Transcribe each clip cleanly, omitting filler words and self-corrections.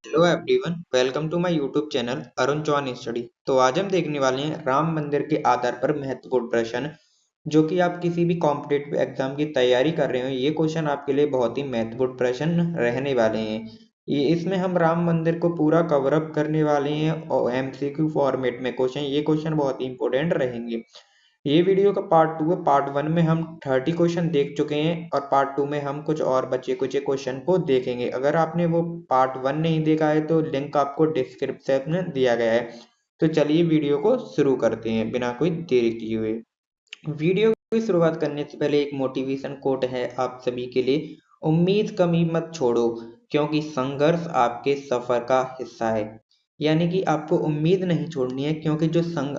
Hello everyone, welcome to my YouTube channel Arun Chauhan study. तो आज हम देखने वाले हैं राम मंदिर के आधार पर महत्वपूर्ण प्रश्न। जो कि आप किसी भी कॉम्पिटिटिव एग्जाम की तैयारी कर रहे हो, ये क्वेश्चन आपके लिए बहुत ही महत्वपूर्ण प्रश्न रहने वाले हैं। ये इसमें हम राम मंदिर को पूरा कवर अप करने वाले हैं और एमसीक्यू फॉर्मेट में ये क्वेश्चन बहुत ही इंपॉर्टेंट रहेंगे। ये वीडियो का पार्ट 2 है। पार्ट 1 में हम 30 क्वेश्चन देख चुके हैं और पार्ट 2 में हम कुछ और बचे कुछ क्वेश्चन को देखेंगे। अगर आपने वो पार्ट 1 नहीं देखा है तो लिंक आपको डिस्क्रिप्शन में दिया गया है। तो चलिए वीडियो को शुरू करते हैं बिना कोई देरी किए हुए। वीडियो की शुरुआत करने से पहले एक मोटिवेशन कोट है आप सभी के लिए। उम्मीद कमी मत छोड़ो, क्योंकि संघर्ष आपके सफर का हिस्सा है। यानी कि आपको उम्मीद नहीं छोड़नी है, क्योंकि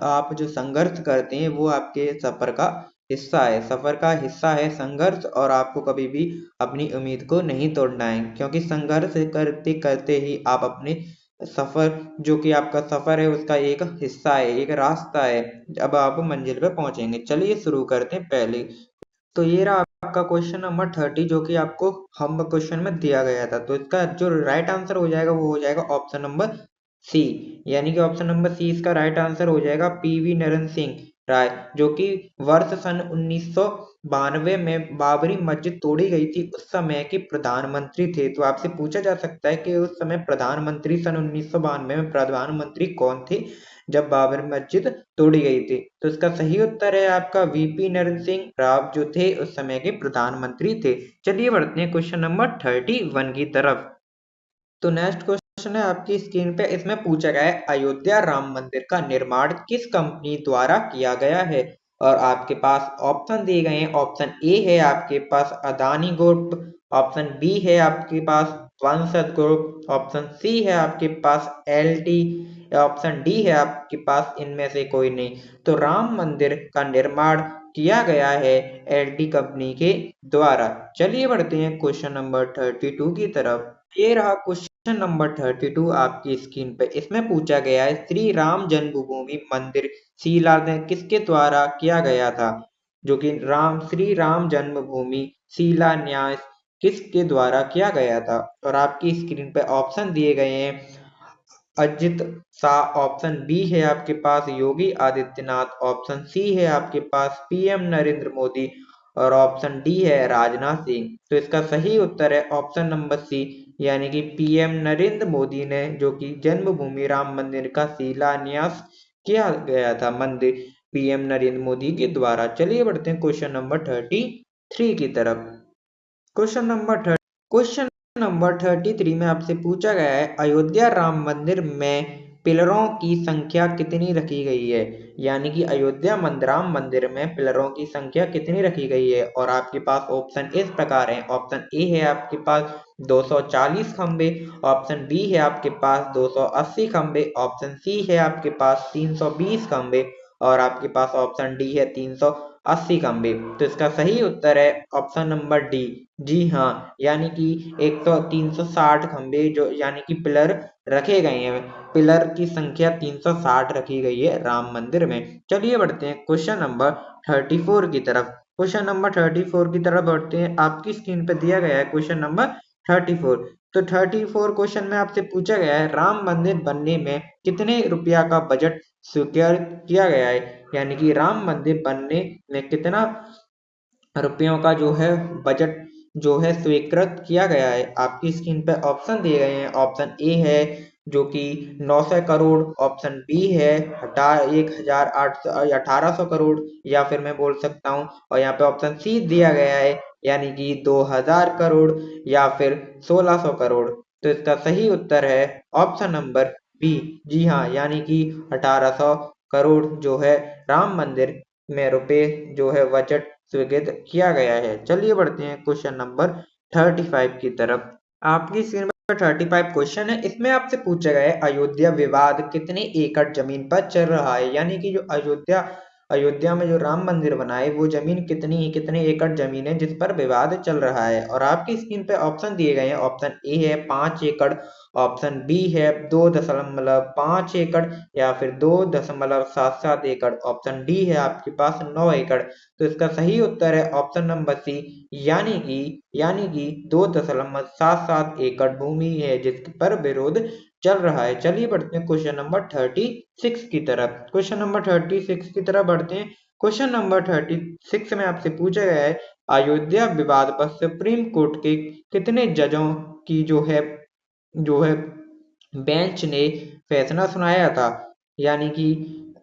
आप जो संघर्ष करते हैं वो आपके सफर का हिस्सा है। सफर का हिस्सा है संघर्ष, और आपको कभी भी अपनी उम्मीद को नहीं तोड़ना है, क्योंकि संघर्ष करते करते ही आप अपने सफर जो कि आपका सफर है उसका एक हिस्सा है, एक रास्ता है। अब आप मंजिल पे पहुंचेंगे। चलिए शुरू करते हैं पहले। तो ये रहा आपका क्वेश्चन नंबर 30, जो कि आपको हम क्वेश्चन में दिया गया था। तो इसका जो राइट आंसर हो जाएगा वो हो जाएगा ऑप्शन नंबर सी। यानी कि ऑप्शन नंबर सी इसका राइट आंसर हो जाएगा। पीवी नरन सिंह राय, जो कि वर्ष सन 1992 में बाबरी मस्जिद तोड़ी गई थी, उस समय के प्रधानमंत्री थे। तो आपसे पूछा जा सकता है कि उस समय प्रधानमंत्री सन 1992 में प्रधानमंत्री कौन थे जब बाबरी मस्जिद तोड़ी गई थी। तो इसका सही उत्तर है आपका वीपी नरसिंह सिंह राव, जो थे उस समय के प्रधानमंत्री थे। चलिए बढ़ते हैं क्वेश्चन नंबर 31 की तरफ। तो नेक्स्ट क्वेश्चन है आपकी स्क्रीन पे। इसमें पूछा गया है अयोध्या राम मंदिर का निर्माण किस कंपनी द्वारा किया गया है। और आपके पास ऑप्शन दिए गए हैं। ऑप्शन ए है आपके पास अदानी ग्रुप, ऑप्शन बी है आपके पास वंशज ग्रुप, ऑप्शन सी है आपके पास एलटी, ऑप्शन डी है आपके पास इनमें से कोई नहीं। तो राम मंदिर का निर्माण किया गया है एलटी कंपनी के द्वारा। चलिए बढ़ते हैं क्वेश्चन नंबर 32 की तरफ। ये रहा क्वेश्चन नंबर 32 आपकी स्क्रीन पे। इसमें पूछा गया है श्री राम जन्मभूमि मंदिर शिलान्यास किसके द्वारा किया गया था। जो कि श्री राम जन्मभूमि शिलान्यास किसके द्वारा किया गया था। और आपकी स्क्रीन पे ऑप्शन दिए गए हैं। अजित शाह, ऑप्शन बी है आपके पास योगी आदित्यनाथ, ऑप्शन सी है आपके पास पीएम नरेंद्र मोदी, और ऑप्शन डी है राजनाथ सिंह। तो इसका सही उत्तर है ऑप्शन नंबर सी, यानी कि पीएम नरेंद्र मोदी ने, जो कि जन्मभूमि राम मंदिर का शिलान्यास किया गया था मंदिर पीएम नरेंद्र मोदी के द्वारा। चलिए बढ़ते हैं क्वेश्चन नंबर 33 की तरफ। क्वेश्चन नंबर 33 में आपसे पूछा गया है अयोध्या राम मंदिर में पिलरों की संख्या कितनी रखी गई है। यानी कि राम मंदिर में पिलरों की संख्या कितनी रखी गई है। और आपके पास ऑप्शन इस प्रकार है। ऑप्शन ए है आपके पास 240 खंबे, ऑप्शन बी है आपके पास 280 खंबे, ऑप्शन सी है आपके पास 320 खंबे, और आपके पास ऑप्शन डी है 380 खंबे। तो इसका सही उत्तर है ऑप्शन नंबर डी। जी हाँ, यानी कि 360 खंबे जो यानी कि पिलर रखे गए हैं। पिलर की संख्या 360 रखी गई है राम मंदिर में। चलिए बढ़ते हैं क्वेश्चन नंबर 34 की तरफ। क्वेश्चन नंबर 34 की तरफ बढ़ते हैं। आपकी स्क्रीन पे दिया गया है क्वेश्चन नंबर 34। तो 34 क्वेश्चन में आपसे पूछा गया है राम मंदिर बनने में कितने रुपया का बजट स्वीकार किया गया है। यानी कि राम मंदिर बनने में कितना रुपयों का जो है बजट जो है स्वीकृत किया गया है। आपकी स्क्रीन पे ऑप्शन दिए गए हैं। ऑप्शन ए है जो कि 900 करोड़, ऑप्शन बी है 1800 करोड़, या फिर मैं बोल सकता हूँ, और यहाँ पे ऑप्शन सी दिया गया है यानी कि 2000 करोड़, या फिर 1600 करोड़। तो इसका सही उत्तर है ऑप्शन नंबर बी। जी हाँ, यानी कि 1800 करोड़ जो है राम मंदिर में रुपए जो है बजट स्वीकृत किया गया है। चलिए बढ़ते हैं क्वेश्चन नंबर 35 की तरफ। आपकी स्क्रीन पर 35 क्वेश्चन है। इसमें आपसे पूछा गया है अयोध्या विवाद कितने एकड़ जमीन पर चल रहा है। यानी कि जो अयोध्या में जो राम मंदिर बना है वो जमीन कितने एकड़ जमीन है जिस पर विवाद चल रहा है। और आपकी स्क्रीन पे ऑप्शन दिए गए हैं। ऑप्शन ए है 5 एकड़, ऑप्शन बी है 2.5 एकड़ या फिर 2.77 एकड़, ऑप्शन डी है आपके पास 9 एकड़। तो इसका सही उत्तर है ऑप्शन नंबर सी, यानी कि 2.77 एकड़ भूमि है जिस पर विरोध चल रहा है। चलिए बढ़ते हैं क्वेश्चन नंबर 36 की तरफ। क्वेश्चन नंबर 36 की तरफ बढ़ते हैं। क्वेश्चन नंबर 36 में आपसे पूछा गया है, अयोध्या विवाद पर सुप्रीम कोर्ट के कितने जजों की जो है बेंच ने फैसला सुनाया था। यानी कि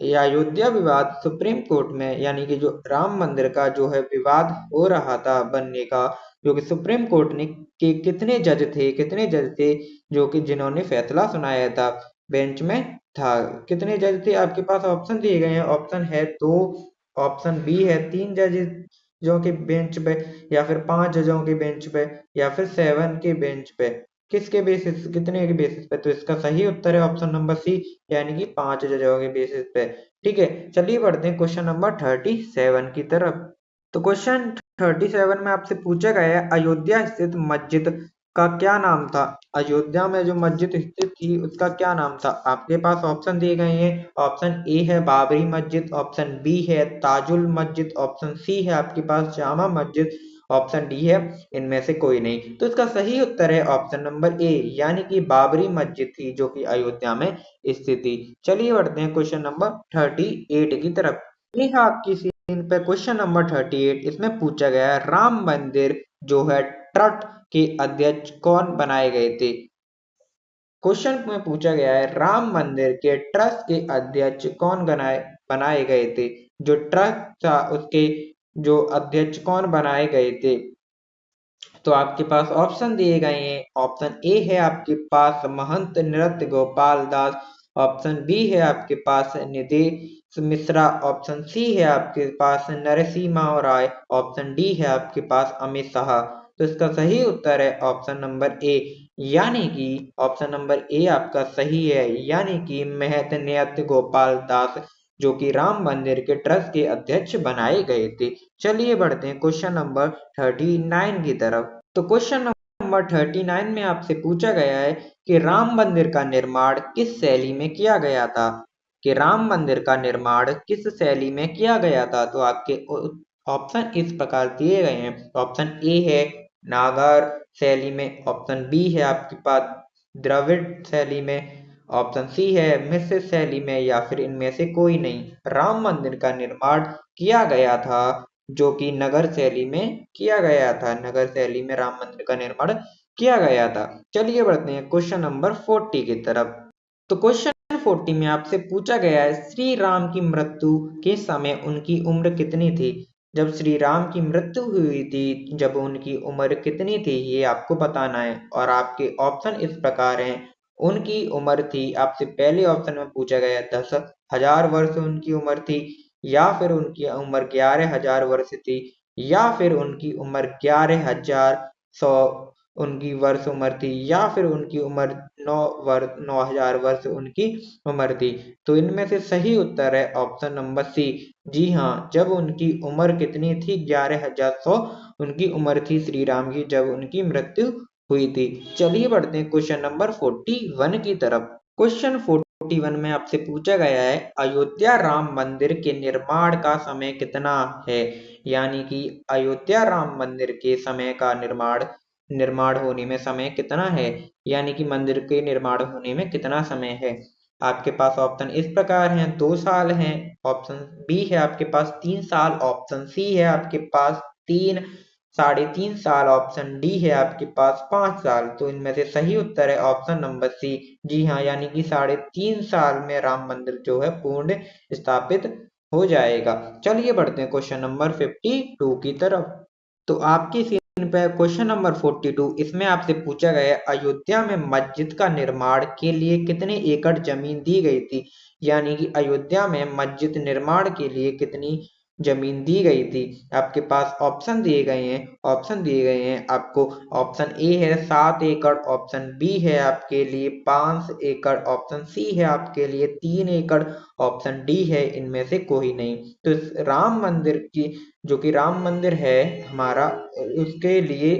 ये अयोध्या विवाद सुप्रीम कोर्ट में, यानी कि जो राम मंदिर का जो है विवाद हो रहा था बनने का, जो कि सुप्रीम कोर्ट ने के कितने जज थे जो कि जिन्होंने फैसला सुनाया था, बेंच में था। कितने जज थे आपके पास ऑप्शन दिए गए हैं। ऑप्शन है दो, ऑप्शन बी है 3 जज जो कि बेंच पे, या फिर 5 जजों के बेंच पे, या फिर 7 के बेंच पे। कितने के बेसिस पे? तो इसका सही उत्तर है ऑप्शन नंबर सी, यानी कि 5 जजों के बेसिस पे। ठीक है, चलिए बढ़ते हैं क्वेश्चन नंबर 37 की तरफ। तो क्वेश्चन 37 में आपसे पूछा गया है, अयोध्या स्थित मस्जिद का क्या नाम था। अयोध्या में जो मस्जिद स्थित थी उसका क्या नाम था। आपके पास ऑप्शन दिए गए हैं। ऑप्शन ए है बाबरी मस्जिद, ऑप्शन बी है ताजुल मस्जिद, ऑप्शन सी है आपके पास जामा मस्जिद, ऑप्शन डी है इनमें से कोई नहीं। तो इसका सही उत्तर है ऑप्शन नंबर ए, यानी कि बाबरी मस्जिद थी जो कि अयोध्या में स्थित थी। चलिए बढ़ते हैं क्वेश्चन नंबर 38 की तरफ। ये है आपकी स्क्रीन पे क्वेश्चन नंबर 38। इसमें पूछा गया है, राम मंदिर जो है ट्रस्ट के अध्यक्ष कौन बनाए गए थे। क्वेश्चन में पूछा गया है, राम मंदिर के ट्रस्ट के अध्यक्ष कौन बनाए गए थे। जो ट्रस्ट था उसके जो अध्यक्ष कौन बनाए गए थे। तो आपके पास ऑप्शन दिए गए हैं। ऑप्शन ए है आपके पास महंत नृत्य गोपाल दास, ऑप्शन बी है आपके पास निदेश मिश्रा, ऑप्शन सी है आपके पास नरसिम्हा राय, ऑप्शन डी है आपके पास अमित शाह। तो इसका सही उत्तर है ऑप्शन नंबर ए, यानी कि ऑप्शन नंबर ए आपका सही है, यानी कि महंत नृत्य गोपाल दास जो कि राम मंदिर के ट्रस्ट के अध्यक्ष बनाए गए थे। चलिए बढ़ते हैं क्वेश्चन नंबर 39 की तरफ। तो क्वेश्चन नंबर 39 में आपसे पूछा गया है कि राम मंदिर का निर्माण किस शैली में किया गया था। कि राम मंदिर का निर्माण किस शैली में किया गया था। तो आपके ऑप्शन इस प्रकार दिए गए हैं। ऑप्शन ए है नागर शैली में, ऑप्शन बी है आपके पास द्रविड़ शैली में, ऑप्शन सी है मिश्र शैली में, या फिर इनमें से कोई नहीं। राम मंदिर का निर्माण किया गया था जो कि नगर शैली में किया गया था। नगर शैली में राम मंदिर का निर्माण किया गया था। चलिए बढ़ते हैं क्वेश्चन नंबर 40 की तरफ। तो क्वेश्चन 40 में आपसे पूछा गया है, श्री राम की मृत्यु के समय उनकी उम्र कितनी थी। जब श्री राम की मृत्यु हुई थी, जब उनकी उम्र कितनी थी ये आपको बताना है। और आपके ऑप्शन इस प्रकार हैं। उनकी उम्र थी, आपसे पहले ऑप्शन में पूछा गया 10,000 वर्ष उनकी उम्र थी, या फिर उनकी उम्र 11,000 वर्ष थी, या फिर उनकी उम्र 11,100 उनकी वर्ष उम्र थी, या फिर उनकी उम्र 9,000 वर्ष उनकी उम्र थी। तो इनमें से सही उत्तर है ऑप्शन नंबर सी। जी हाँ, जब उनकी उम्र कितनी थी, 11,100 उनकी उम्र थी श्री राम की जब उनकी मृत्यु हुई थी। चलिए बढ़ते हैं क्वेश्चन नंबर 41 की तरफ। क्वेश्चन 41 में आपसे पूछा गया है, अयोध्या राम मंदिर के निर्माण का समय कितना है। यानी कि अयोध्या राम मंदिर के समय का निर्माण निर्माण होने में समय कितना है, यानी कि मंदिर के निर्माण होने में कितना समय है। आपके पास ऑप्शन इस प्रकार हैं। 2 साल हैं, ऑप्शन बी है आपके पास 3 साल, ऑप्शन सी है आपके पास 3 साढ़े 3 साल, ऑप्शन डी है आपके पास 5 साल। तो इनमें से सही उत्तर है ऑप्शन नंबर सी। जी हाँ, यानी कि 3.5 साल में राम मंदिर जो है पूर्ण स्थापित हो जाएगा। चलिए बढ़ते हैं क्वेश्चन नंबर 52 की तरफ। तो आपकी स्क्रीन पे क्वेश्चन नंबर 42। इसमें आपसे पूछा गया है, अयोध्या में मस्जिद का निर्माण के लिए कितने एकड़ जमीन दी गई थी। यानी कि अयोध्या में मस्जिद निर्माण के लिए कितनी जमीन दी गई थी। आपके पास ऑप्शन दिए गए हैं आपको। ऑप्शन ए है 7 एकड़, ऑप्शन बी है आपके लिए 5 एकड़, ऑप्शन सी है आपके लिए 3 एकड़, ऑप्शन डी है इनमें से कोई नहीं। तो इस राम मंदिर की जो कि राम मंदिर है हमारा, उसके लिए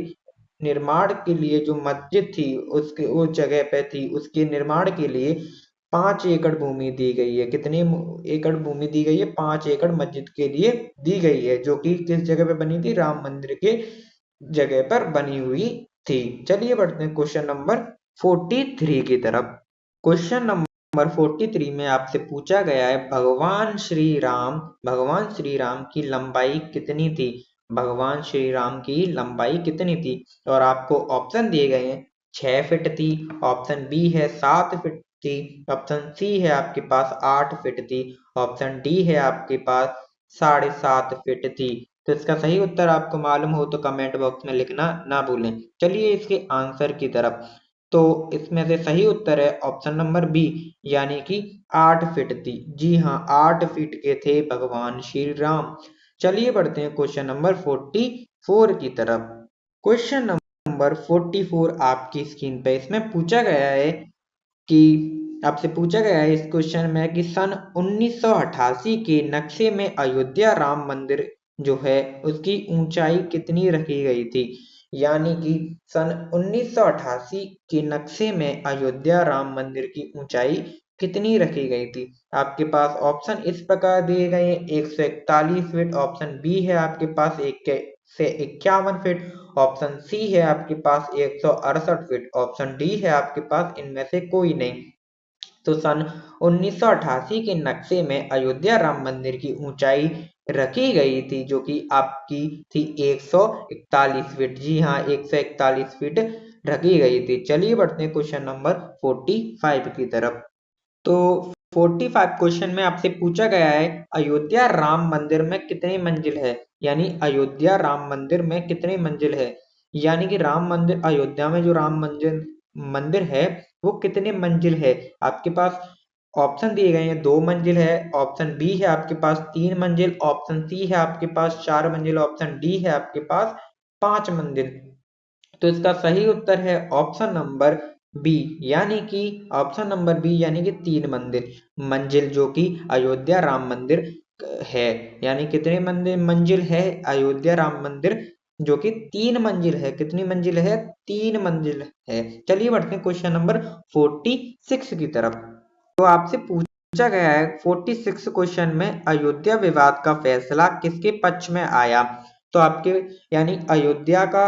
निर्माण के लिए जो मस्जिद थी उसके उस जगह पे थी, उसके निर्माण के लिए 5 एकड़ भूमि दी गई है। कितनी एकड़ भूमि दी गई है? 5 एकड़ मस्जिद के लिए दी गई है, जो कि किस जगह पे बनी थी? राम मंदिर के जगह पर बनी हुई थी। चलिए बढ़ते हैं क्वेश्चन नंबर 43 की तरफ। क्वेश्चन नंबर 43 में आपसे पूछा गया है भगवान श्री राम की लंबाई कितनी थी? भगवान श्री राम की लंबाई कितनी थी? और आपको ऑप्शन दिए गए हैं। 6 फीट थी, ऑप्शन बी है 7 फीट थी, ऑप्शन सी है आपके पास 8 फीट थी, ऑप्शन डी है आपके पास 7.5 फीट थी। तो इसका सही उत्तर आपको मालूम हो तो कमेंट बॉक्स में लिखना ना भूलें। चलिए इसके आंसर की तरफ। तो इसमें से सही उत्तर है ऑप्शन नंबर बी, यानी कि 8 फीट थी। जी हाँ, 8 फीट के थे भगवान श्री राम। चलिए बढ़ते हैं क्वेश्चन नंबर 44 की तरफ। क्वेश्चन नंबर 44 आपकी स्क्रीन पे इसमें पूछा गया है कि आपसे पूछा गया है इस क्वेश्चन में कि सन 1988 के नक्शे में अयोध्या राम मंदिर जो है उसकी ऊंचाई कितनी रखी गई थी? यानी कि सन 1988 के नक्शे में अयोध्या राम मंदिर की ऊंचाई कितनी रखी गई थी? आपके पास ऑप्शन इस प्रकार दिए गए हैं। 141 फीट, ऑप्शन बी है आपके पास 1 से 51 फीट, ऑप्शन सी है आपके पास 168 फीट, ऑप्शन डी है आपके पास इनमें से कोई नहीं। तो सन 1988 के नक्शे में अयोध्या राम मंदिर की ऊंचाई रखी गई थी, जो कि आपकी थी 141 फीट। जी हाँ, 141 फीट रखी गई थी। चलिए बढ़ते हैं क्वेश्चन नंबर 45 की तरफ। तो 45 क्वेश्चन में आपसे पूछा गया है अयोध्या राम मंदिर में कितनी मंजिल है? यानी अयोध्या राम मंदिर में कितनी मंजिल है? यानी कि राम मंदिर, अयोध्या में जो राम मंदिर मंदिर है वो कितने मंजिल है? आपके पास ऑप्शन दिए गए हैं। 2 मंजिल है, ऑप्शन बी है आपके पास 3 मंजिल, ऑप्शन सी है आपके पास 4 मंजिल, ऑप्शन डी है आपके पास 5 मंजिल। तो इसका सही उत्तर है ऑप्शन नंबर बी, यानी कि ऑप्शन नंबर बी यानी कि 3 मंजिल मंजिल, जो कि अयोध्या राम मंदिर है। यानी कितने मंजिल है अयोध्या राम मंदिर? जो कि 3 मंजिल है। कितनी मंजिल है? 3 मंजिल है। चलिए बढ़ते हैं क्वेश्चन नंबर 46 की तरफ। तो आपसे पूछा गया है 46 क्वेश्चन में अयोध्या विवाद का फैसला किसके पक्ष में आया? तो आपके यानी अयोध्या का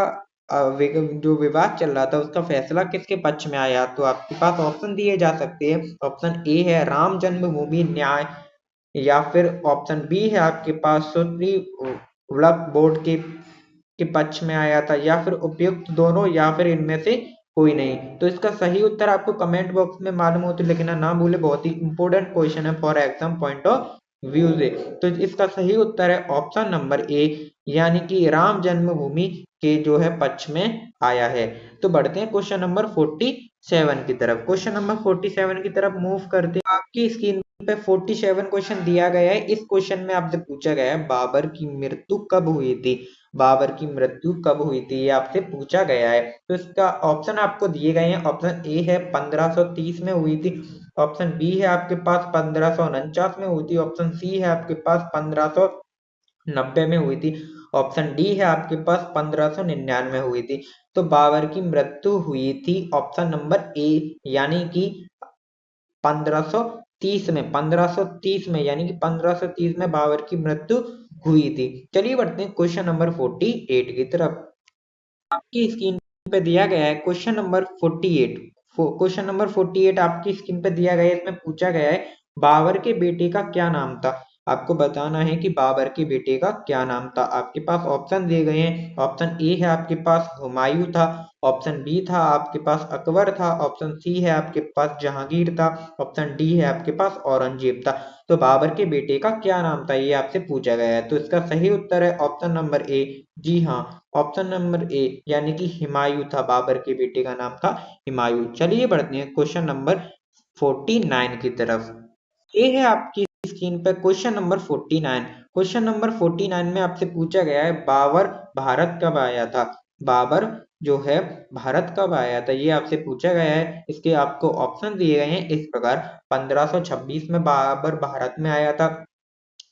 जो विवाद चल रहा था उसका फैसला किसके पक्ष में आया? तो आपके पास ऑप्शन दिए जा सकते हैं। ऑप्शन ए है राम जन्मभूमि न्याय, या फिर ऑप्शन बी है आपके पास सुप्रीम वक्फ बोर्ड के पक्ष में आया था, या फिर उपयुक्त दोनों, या फिर इनमें से कोई नहीं। तो इसका सही उत्तर आपको कमेंट बॉक्स में मालूम हो तो लिखना ना भूले। बहुत ही इंपॉर्टेंट क्वेश्चन है for exam point of view से। तो इसका सही उत्तर है ऑप्शन नंबर ए, यानी कि राम जन्मभूमि के जो है पक्ष में आया है। तो बढ़ते हैं क्वेश्चन नंबर 47 की तरफ। क्वेश्चन नंबर 47 की तरफ मूव करते हैं। आपकी स्क्रीन पे 47 क्वेश्चन दिया गया है। इस क्वेश्चन में आपसे पूछा गया है बाबर की मृत्यु कब हुई थी? बाबर की मृत्यु कब हुई थी ये आपसे पूछा गया है। तो इसका ऑप्शन आपको दिए गए हैं। ऑप्शन ए है 1530 में हुई थी, ऑप्शन बी है आपके पास 1549 में हुई थी, ऑप्शन सी है आपके पास 1590 में हुई थी, ऑप्शन डी है आपके पास 1599 हुई थी। तो बाबर की मृत्यु हुई थी ऑप्शन नंबर ए, यानी कि 1530 में, 1530 में, यानी कि 1530 में बाबर की मृत्यु हुई थी। चलिए बढ़ते हैं क्वेश्चन नंबर 48 की तरफ। आपकी स्क्रीन पे दिया गया है क्वेश्चन नंबर 48। क्वेश्चन नंबर 48 आपकी स्क्रीन पे दिया गया है। इसमें पूछा गया है बाबर के बेटे का क्या नाम था? आपको बताना है कि बाबर के बेटे का क्या नाम था। आपके पास ऑप्शन दिए गए हैं। ऑप्शन ए है आपके पास हुमायूं था, ऑप्शन बी था आपके पास अकबर था, ऑप्शन सी है आपके पास जहांगीर था, ऑप्शन डी है आपके पास औरंगजेब था। तो बाबर के बेटे का क्या नाम था ये आपसे पूछा गया है। तो इसका सही उत्तर है ऑप्शन नंबर ए। जी हाँ, ऑप्शन नंबर ए, यानी कि हुमायूं था। बाबर के बेटे का नाम था हुमायूं। चलिए बढ़ते हैं क्वेश्चन नंबर 49 की तरफ। ये है आपकी स्क्रीन पर क्वेश्चन नंबर 49। क्वेश्चन नंबर 49 में आपसे पूछा गया है बाबर भारत कब आया था? बाबर जो है भारत कब आया था ये आपसे पूछा गया है। इसके आपको ऑप्शन दिए गए हैं इस प्रकार। 1526 में बाबर भारत में आया था,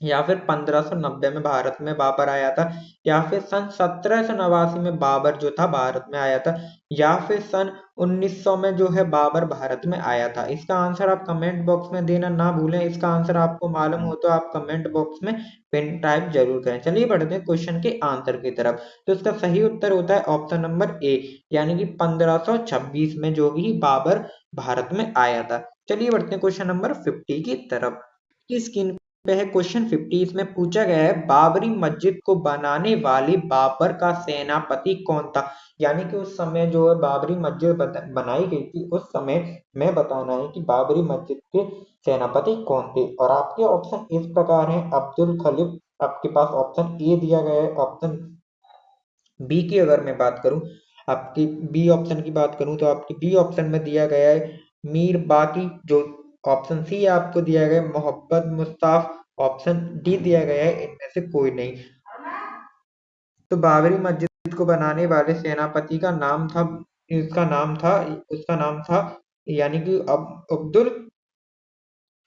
या फिर 1590 में भारत में बाबर आया था, या फिर सन 1789 में बाबर जो था भारत में आया था, या फिर सन 1900 में जो है बाबर भारत में आया था। इसका आंसर आप कमेंट बॉक्स में देना ना भूलें। इसका आंसर आपको मालूम हो तो आप कमेंट बॉक्स में पेन टाइप जरूर करें। चलिए बढ़ते हैं क्वेश्चन के आंसर की तरफ। तो इसका सही उत्तर होता है ऑप्शन नंबर ए, यानी कि 1526 में जो कि बाबर भारत में आया था। चलिए बढ़ते हैं क्वेश्चन नंबर 50 की तरफ। स्क्रीन पे है क्वेश्चन 50। इसमें पूछा गया है बाबरी मस्जिद को बनाने वाले बाबर का सेनापति कौन था। यानी कि उस समय जो है बाबरी मस्जिद बनाई गई थी, उस समय में बताना है कि बाबरी मस्जिद के सेनापति कौन थे। और आपके ऑप्शन इस प्रकार हैं: अब्दुल खलीफ, आपके पास ऑप्शन ए दिया गया है। ऑप्शन बी की अगर मैं बात करूं, आपकी बी ऑप्शन की बात करूं तो आपकी बी ऑप्शन में दिया गया है मीर बाकी। जो ऑप्शन सी है आपको दिया गया है मोहब्बत मुस्ताफ। ऑप्शन डी दिया गया है इनमें से कोई नहीं। तो बाबरी मस्जिद को बनाने वाले सेनापति का नाम था, उसका नाम था यानी कि अब्दुल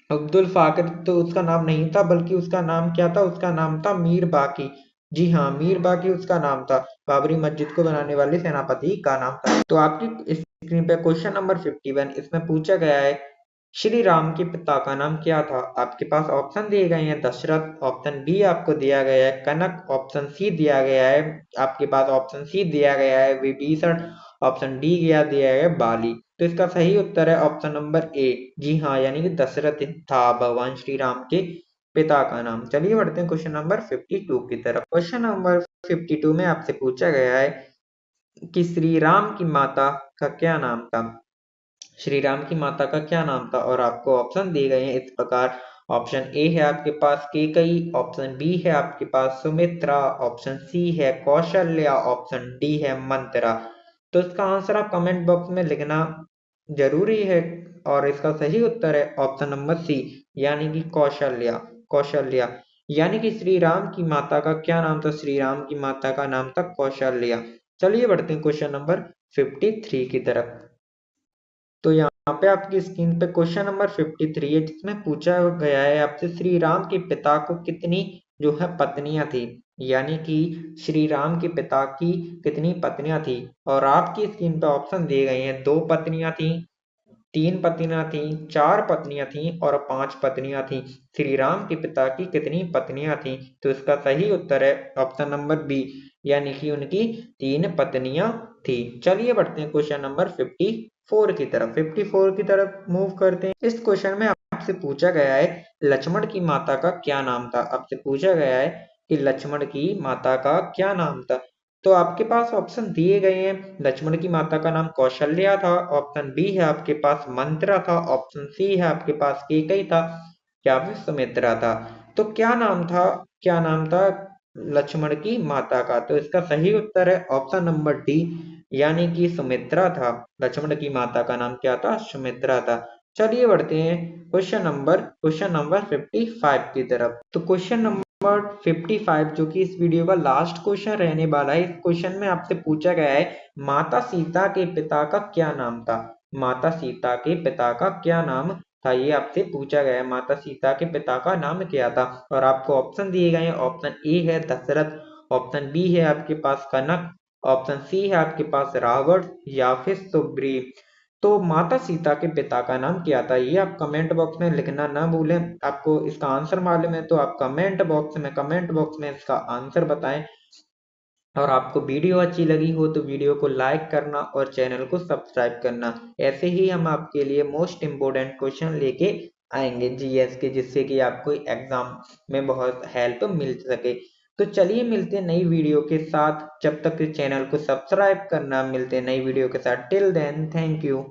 अब्दुल फाकिर। तो उसका नाम नहीं था, बल्कि उसका नाम क्या था, उसका नाम था मीर बाकी। जी हाँ, मीर बाकी उसका नाम था। बाबरी मस्जिद को बनाने वाले सेनापति का नाम था। तो आपकी स्क्रीन पे क्वेश्चन नंबर 51। इसमें पूछा गया है श्री राम के पिता का नाम क्या था। आपके पास ऑप्शन दिए गए हैं दशरथ। ऑप्शन बी आपको दिया गया है कनक। ऑप्शन सी दिया गया है, आपके पास ऑप्शन सी दिया गया है विभीषण। ऑप्शन डी दिया गया है बाली। तो इसका सही उत्तर है ऑप्शन नंबर ए। जी हाँ, यानी कि दशरथ था भगवान श्री राम के पिता का नाम। चलिए बढ़ते हैं क्वेश्चन नंबर 52 की तरफ। क्वेश्चन नंबर 52 में आपसे पूछा गया है कि श्री राम की माता का क्या नाम था। श्री राम की माता का क्या नाम था, और आपको ऑप्शन दिए गए हैं इस प्रकार। ऑप्शन ए है आपके पास केकई। ऑप्शन बी है आपके पास सुमित्रा। ऑप्शन सी है कौशल्या। ऑप्शन डी है मंत्रा। तो इसका आंसर आप कमेंट बॉक्स में लिखना जरूरी है। और इसका सही उत्तर है ऑप्शन नंबर सी, यानी कि कौशल्या। कौशल्या, यानी कि श्री राम की माता का क्या नाम था। श्री राम की माता का नाम था कौशल्या। चलिए बढ़ते हैं क्वेश्चन नंबर 53 की तरफ। तो यहाँ पे आपकी स्क्रीन पे क्वेश्चन नंबर 53 है, जिसमें पूछा गया है आपसे श्री राम के पिता को कितनी जो है पत्नियां थी। यानी कि श्री राम के पिता की कितनी पत्नियां थी। और आपकी स्क्रीन पे ऑप्शन दिए गए हैं: दो पत्नियां थी, तीन पत्नियां थी, चार पत्नियां थी और पांच पत्नियां थी। श्री राम के पिता की कितनी पत्नियां थी। तो इसका सही उत्तर है ऑप्शन नंबर बी, यानी कि उनकी तीन पत्नियां थी। चलिए बढ़ते हैं क्वेश्चन नंबर 54 की तरफ। 54 की तरफ मूव करते हैं। इस क्वेश्चन में आपसे पूछा गया है लक्ष्मण की माता का क्या नाम था। आपसे पूछा गया है कि लक्ष्मण की माता का क्या नाम था। तो आपके पास ऑप्शन दिए गए हैं: लक्ष्मण की माता का नाम कौशल्या था। ऑप्शन बी है आपके पास मंत्रा था। ऑप्शन सी है आपके पास केकई था, या फिर सुमित्रा था। तो क्या नाम था लक्ष्मण की माता का। तो इसका सही उत्तर है ऑप्शन नंबर डी, यानी कि सुमित्रा था। लक्ष्मण की माता का नाम क्या था, सुमित्रा था। चलिए बढ़ते हैं क्वेश्चन नंबर 55 की तरफ। तो क्वेश्चन नंबर 55 जो कि इस वीडियो का लास्ट क्वेश्चन रहने वाला है। इस क्वेश्चन में आपसे पूछा गया है माता सीता के पिता का क्या नाम था। माता सीता के पिता का क्या नाम था, ये आपसे पूछा गया है। माता सीता के पिता का नाम क्या था। और आपको ऑप्शन दिए गए हैं: ऑप्शन ए है दशरथ। ऑप्शन बी है आपके पास कनक। ऑप्शन सी है आपके पास रावण, या फिर सुग्रीव। तो माता सीता के पिता का नाम क्या था, ये आप कमेंट बॉक्स में लिखना ना भूलें। आपको इसका आंसर मालूम है तो आप कमेंट बॉक्स में इसका आंसर बताएं। और आपको वीडियो अच्छी लगी हो तो वीडियो को लाइक करना और चैनल को सब्सक्राइब करना। ऐसे ही हम आपके लिए मोस्ट इम्पोर्टेंट क्वेश्चन लेके आएंगे जीएस के, जिससे कि आपको एग्जाम में बहुत हेल्प मिल सके। तो चलिए मिलते हैं नई वीडियो के साथ। जब तक इस चैनल को सब्सक्राइब करना, मिलते हैं नई वीडियो के साथ। Till then, thank you.